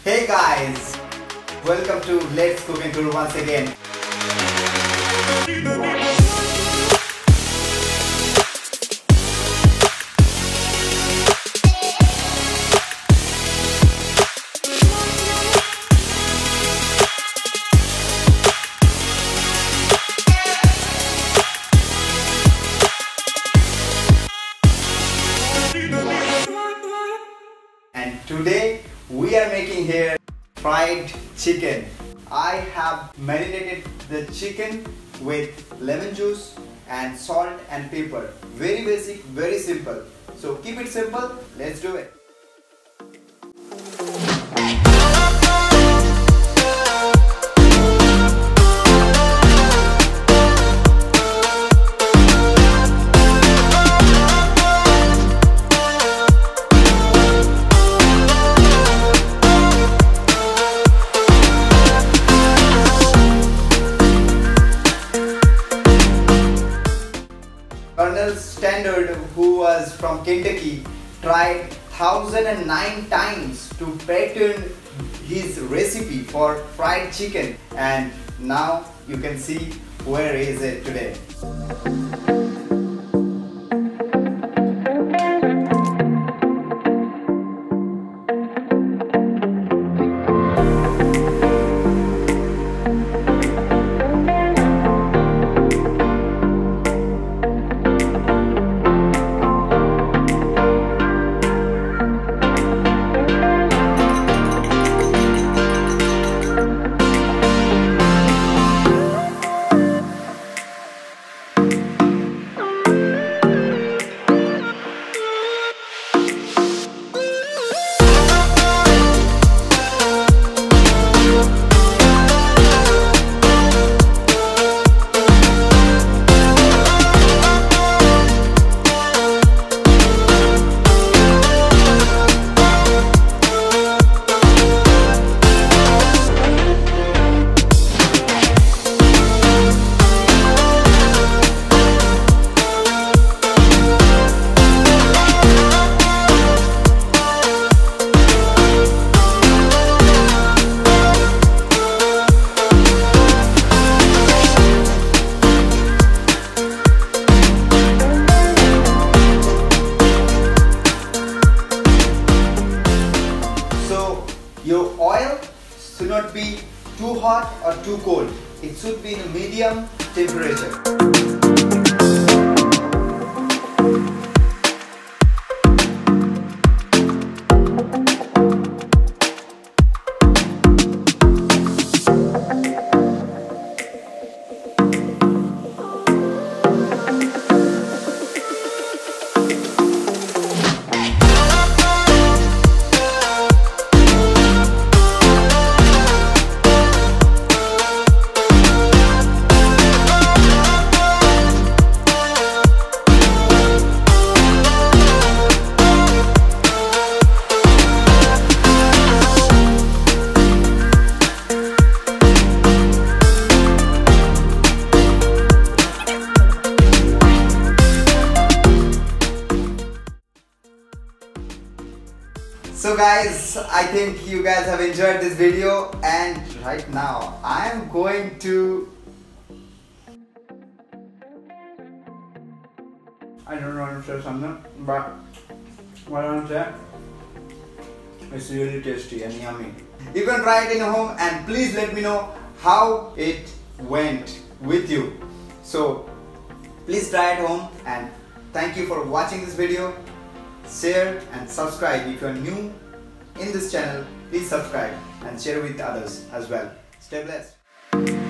Hey guys, welcome to Let's Cook and Tour once again. And today we are making here fried chicken. I have marinated the chicken with lemon juice and salt and pepper. Very basic, very simple. So keep it simple, let's do it. Colonel Standard, who was from Kentucky, tried 1009 times to patent his recipe for fried chicken, and now you can see where is it today. Your oil should not be too hot or too cold. It should be in a medium temperature. So guys, I think you guys have enjoyed this video, and right now I am going to, I don't want to say something, but what I want to say, it's really tasty and yummy. You can try it in home and please let me know how it went with you. So please try it home, and thank you for watching this video. Share and subscribe. If you are new in this channel, please subscribe and share with others as well. Stay blessed.